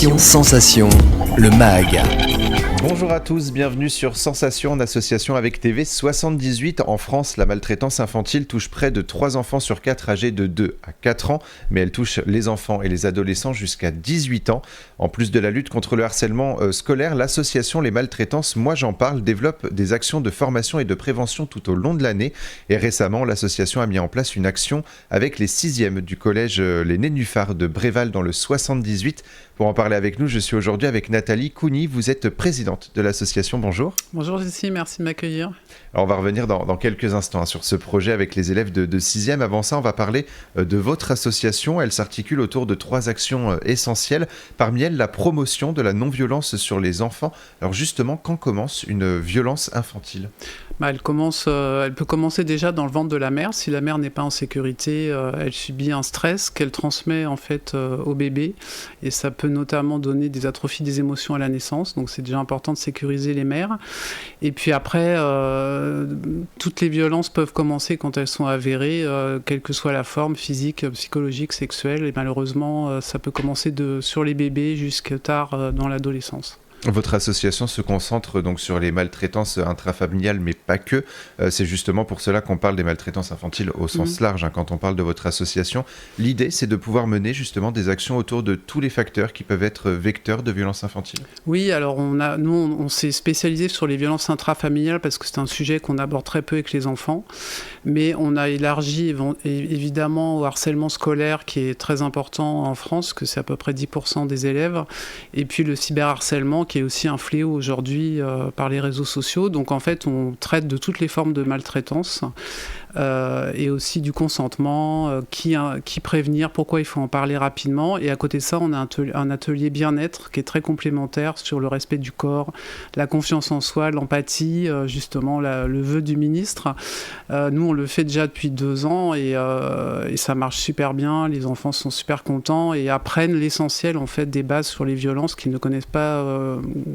Sensation, le MAG. Bonjour à tous, bienvenue sur Sensation en association avec TV 78. En France, la maltraitance infantile touche près de 3 enfants sur 4 âgés de 2 à 4 ans, mais elle touche les enfants et les adolescents jusqu'à 18 ans. En plus de la lutte contre le harcèlement scolaire, l'association Les Maltraitances Moi J'en Parle développe des actions de formation et de prévention tout au long de l'année. Et récemment, l'association a mis en place une action avec les 6e du collège Les Nénuphars de Bréval dans le 78. Pour en parler avec nous, je suis aujourd'hui avec Nathalie Cougny. Vous êtes présidente de l'association. Bonjour. Bonjour Jessie, merci de m'accueillir. Alors on va revenir dans quelques instants sur ce projet avec les élèves de 6e. Avant ça, on va parler de votre association. Elle s'articule autour de 3 actions essentielles. Parmi elles, la promotion de la non-violence sur les enfants. Alors justement, quand commence une violence infantile ? Elle peut commencer déjà dans le ventre de la mère. Si la mère n'est pas en sécurité, elle subit un stress qu'elle transmet en fait au bébé. Et ça peut notamment donner des atrophies des émotions à la naissance. Donc c'est déjà important de sécuriser les mères. Et puis après, toutes les violences peuvent commencer quand elles sont avérées, quelle que soit la forme, physique, psychologique, sexuelle. Et malheureusement, ça peut commencer sur les bébés jusqu'à tard dans l'adolescence. Votre association se concentre donc sur les maltraitances intrafamiliales, mais pas que. C'est justement pour cela qu'on parle des maltraitances infantiles au sens large, quand on parle de votre association. L'idée, c'est de pouvoir mener justement des actions autour de tous les facteurs qui peuvent être vecteurs de violences infantiles. Oui, alors on s'est spécialisé sur les violences intrafamiliales parce que c'est un sujet qu'on aborde très peu avec les enfants. Mais on a élargi évidemment au harcèlement scolaire qui est très important en France, que c'est à peu près 10% des élèves. Et puis le cyberharcèlement qui est aussi un fléau aujourd'hui par les réseaux sociaux. Donc en fait, on traite de toutes les formes de maltraitance et aussi du consentement, qui prévenir, pourquoi il faut en parler rapidement. Et à côté de ça, on a un atelier bien-être qui est très complémentaire sur le respect du corps, la confiance en soi, l'empathie, justement le vœu du ministre. Nous, on le fait déjà depuis 2 ans et ça marche super bien. Les enfants sont super contents et apprennent l'essentiel en fait des bases sur les violences qu'ils ne connaissent pas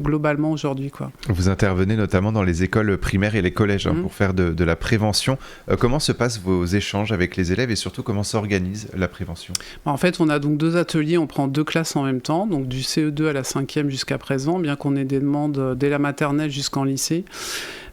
globalement aujourd'hui, quoi. Vous intervenez notamment dans les écoles primaires et les collèges pour faire de la prévention. Comment se passent vos échanges avec les élèves et surtout comment s'organise la prévention ? En fait, on a donc 2 ateliers, on prend 2 classes en même temps, donc du CE2 à la 5e jusqu'à présent, bien qu'on ait des demandes dès la maternelle jusqu'en lycée.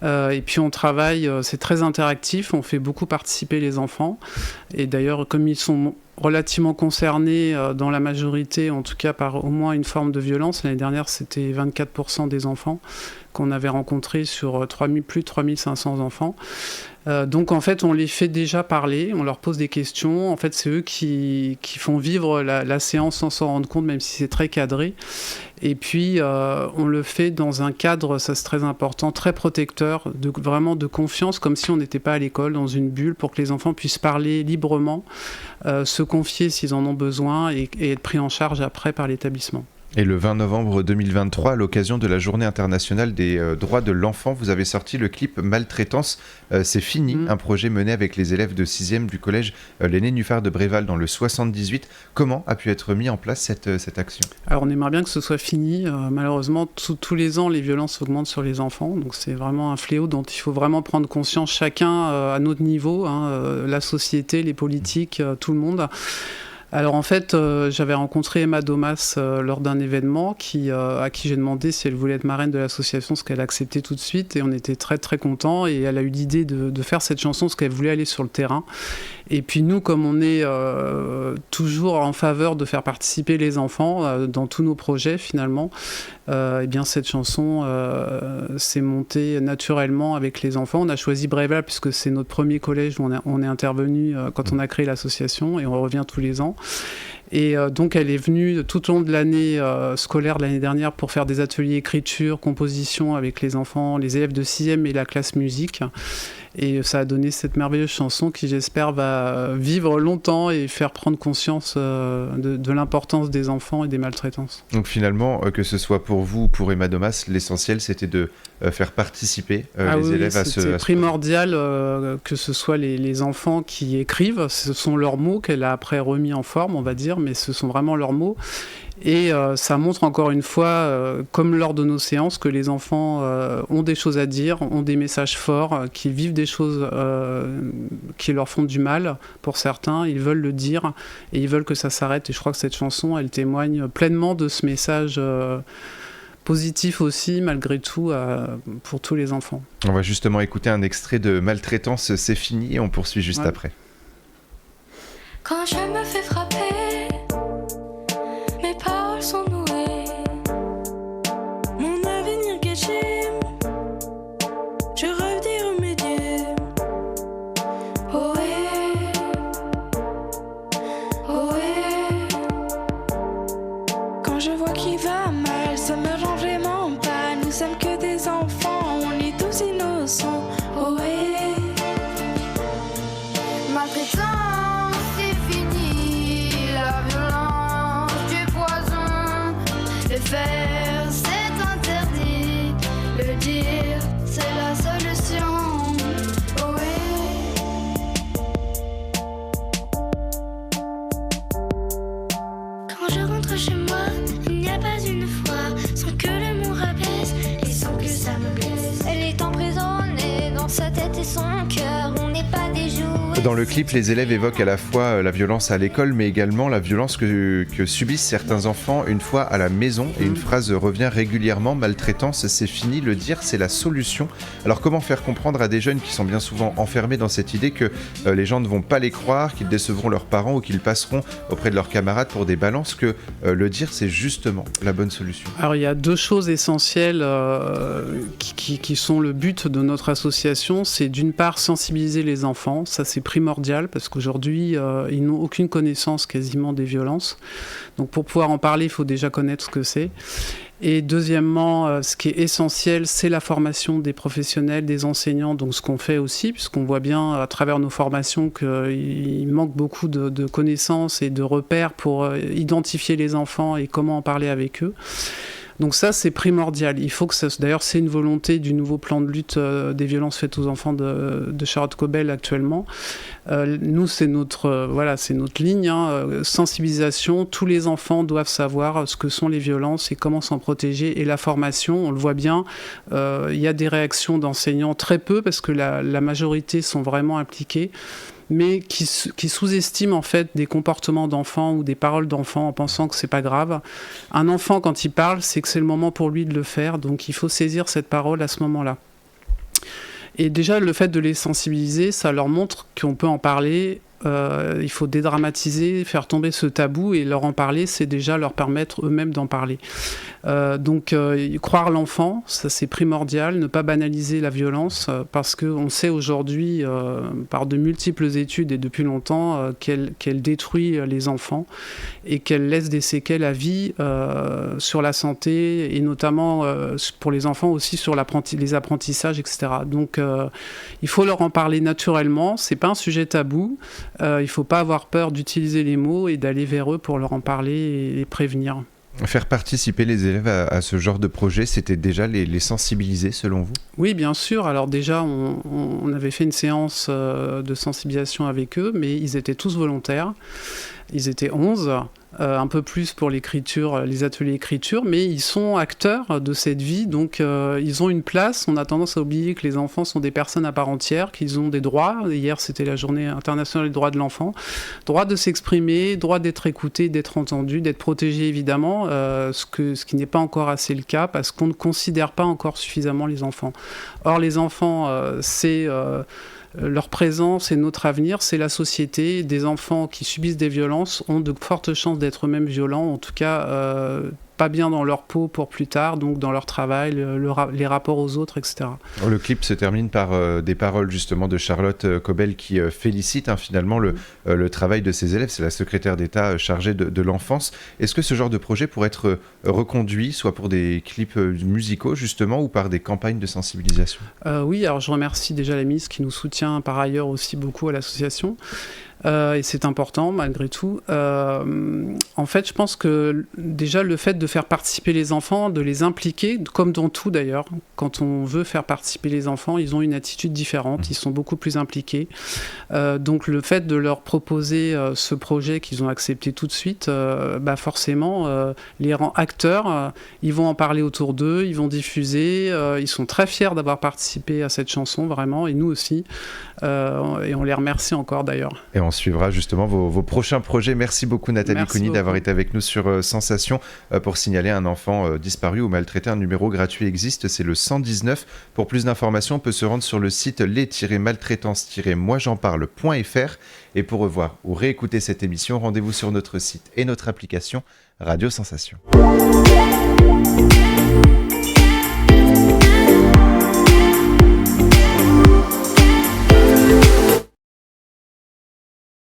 Et puis on travaille, c'est très interactif, on fait beaucoup participer les enfants. Et d'ailleurs, comme ils sont relativement concernés dans la majorité, en tout cas par au moins une forme de violence, l'année dernière c'était 24% des enfants qu'on avait rencontrés sur plus de 3500 enfants. Donc en fait on les fait déjà parler, on leur pose des questions, en fait c'est eux qui font vivre la séance sans s'en rendre compte, même si c'est très cadré. Et puis on le fait dans un cadre, ça c'est très important, très protecteur, vraiment de confiance, comme si on n'était pas à l'école, dans une bulle, pour que les enfants puissent parler librement, se confier s'ils en ont besoin et être pris en charge après par l'établissement. Et le 20 novembre 2023, à l'occasion de la Journée internationale des droits de l'enfant, vous avez sorti le clip Maltraitance, c'est fini, un projet mené avec les élèves de 6e du collège Les Nénuphars de Bréval dans le 78. Comment a pu être mis en place cette action ? Alors on aimerait bien que ce soit fini. Malheureusement, tous les ans, les violences augmentent sur les enfants. Donc c'est vraiment un fléau dont il faut vraiment prendre conscience chacun à notre niveau, la société, les politiques, tout le monde. Alors en fait, j'avais rencontré Emma Domas lors d'un événement à qui j'ai demandé si elle voulait être marraine de l'association, ce qu'elle a accepté tout de suite, et on était très très contents, et elle a eu l'idée de faire cette chanson parce qu'elle voulait aller sur le terrain. Et puis nous, comme on est toujours en faveur de faire participer les enfants dans tous nos projets finalement, eh bien cette chanson s'est montée naturellement avec les enfants. On a choisi Bréval puisque c'est notre premier collège où on est intervenu quand on a créé l'association, et on revient tous les ans. Et donc elle est venue tout au long de l'année scolaire de l'année dernière pour faire des ateliers écriture, composition avec les enfants, les élèves de 6e et la classe musique. Et ça a donné cette merveilleuse chanson qui, j'espère, va vivre longtemps et faire prendre conscience de l'importance des enfants et des maltraitances. Donc finalement, que ce soit pour vous ou pour Emma Domas, l'essentiel c'était de faire participer les élèves à ce... C'est primordial que ce soit les enfants qui écrivent. Ce sont leurs mots qu'elle a après remis en forme, on va dire, mais ce sont vraiment leurs mots. Et ça montre encore une fois, comme lors de nos séances, que les enfants ont des choses à dire, ont des messages forts, qu'ils vivent des choses qui leur font du mal pour certains, ils veulent le dire et ils veulent que ça s'arrête. Et je crois que cette chanson, elle témoigne pleinement de ce message positif aussi, malgré tout, pour tous les enfants. On va justement écouter un extrait de Maltraitance, c'est fini, et on poursuit juste après. Quand je me fais frapper, mes paroles sont nouées, mon avenir gâché, je rêve d'y remédier. Oh ouais, oh ouais. Quand je vois qu'il va mal, ça me rend vraiment pas. Nous sommes que des enfants, on est tous innocents. Oh ouais. Maltraitance, c'est fini, la violence, du poison. Le faire, c'est interdit, le dire, c'est la solution. Oh ouais. Quand je rentre chez moi, il n'y a pas une fois sans que le mot rabaisse et sans que ça me blesse. Elle est emprisonnée dans sa tête et son cœur. On n'est pas des jouets. Dans le clip, les élèves évoquent à la fois la violence à l'école, mais également la violence que subissent certains enfants une fois à la maison. Et une phrase revient régulièrement: maltraitance, c'est fini, le dire, c'est la solution. Alors comment faire comprendre à des jeunes qui sont bien souvent enfermés dans cette idée que les gens ne vont pas les croire, qu'ils décevront leurs parents ou qu'ils passeront auprès de leurs camarades pour des balances, que le dire, c'est justement la bonne solution? Alors il y a deux choses essentielles qui sont le but de notre association. C'est d'une part sensibiliser les enfants, ça c'est primordial parce qu'aujourd'hui ils n'ont aucune connaissance quasiment des violences. Donc pour pouvoir en parler, il faut déjà connaître ce que c'est. Et deuxièmement, ce qui est essentiel, c'est la formation des professionnels, des enseignants, donc ce qu'on fait aussi, puisqu'on voit bien à travers nos formations qu'il manque beaucoup de connaissances et de repères pour identifier les enfants et comment en parler avec eux. Donc ça, c'est primordial. Il faut que ça... D'ailleurs, c'est une volonté du nouveau plan de lutte des violences faites aux enfants de Charlotte Cobel actuellement. Nous, c'est notre ligne, sensibilisation. Tous les enfants doivent savoir ce que sont les violences et comment s'en protéger. Et la formation, on le voit bien, il y a des réactions d'enseignants, très peu, parce que la majorité sont vraiment impliqués, mais qui sous-estiment en fait des comportements d'enfants ou des paroles d'enfants en pensant que c'est pas grave. Un enfant, quand il parle, c'est que c'est le moment pour lui de le faire, donc il faut saisir cette parole à ce moment-là. Et déjà, le fait de les sensibiliser, ça leur montre qu'on peut en parler. Il faut dédramatiser, faire tomber ce tabou et leur en parler, c'est déjà leur permettre eux-mêmes d'en parler. Donc croire l'enfant, ça c'est primordial, ne pas banaliser la violence parce qu'on sait aujourd'hui par de multiples études et depuis longtemps qu'elle détruit les enfants et qu'elle laisse des séquelles à vie sur la santé et notamment pour les enfants aussi sur les apprentissages, etc. Donc il faut leur en parler naturellement, c'est pas un sujet tabou. Il ne faut pas avoir peur d'utiliser les mots et d'aller vers eux pour leur en parler et les prévenir. Faire participer les élèves à ce genre de projet, c'était déjà les sensibiliser selon vous? Oui, bien sûr. Alors déjà, on avait fait une séance de sensibilisation avec eux, mais ils étaient tous volontaires. Ils étaient 11. Un peu plus pour l'écriture, les ateliers écriture, mais ils sont acteurs de cette vie, donc ils ont une place. On a tendance à oublier que les enfants sont des personnes à part entière, qu'ils ont des droits. Hier, c'était la journée internationale des droits de l'enfant. Droit de s'exprimer, droit d'être écouté, d'être entendu, d'être protégé, évidemment, ce qui n'est pas encore assez le cas, parce qu'on ne considère pas encore suffisamment les enfants. Or, les enfants, c'est... leur présence et notre avenir, c'est la société. Des enfants qui subissent des violences ont de fortes chances d'être eux-mêmes violents, en tout cas pas bien dans leur peau pour plus tard, donc dans leur travail, les rapports aux autres, etc. Le clip se termine par des paroles justement de Charlotte Cobel qui félicite finalement le travail de ses élèves. C'est la secrétaire d'État chargée de l'enfance. Est-ce que ce genre de projet pourrait être reconduit, soit pour des clips musicaux justement, ou par des campagnes de sensibilisation? Oui, alors je remercie déjà la ministre qui nous soutient par ailleurs aussi beaucoup à l'association. Et c'est important malgré tout. En fait, je pense que déjà le fait de faire participer les enfants, de les impliquer, comme dans tout d'ailleurs, quand on veut faire participer les enfants, ils ont une attitude différente, ils sont beaucoup plus impliqués. Donc le fait de leur proposer ce projet qu'ils ont accepté tout de suite, forcément les rend acteurs, ils vont en parler autour d'eux, ils vont diffuser, ils sont très fiers d'avoir participé à cette chanson vraiment, et nous aussi, et on les remercie encore d'ailleurs. Et on suivra justement vos prochains projets. Merci beaucoup Nathalie Cougny d'avoir été avec nous sur Sensation pour signaler un enfant disparu ou maltraité. Un numéro gratuit existe, c'est le 119. Pour plus d'informations, on peut se rendre sur le site les-maltraitance-moij'enparle.fr. Et pour revoir ou réécouter cette émission, rendez-vous sur notre site et notre application Radio Sensation.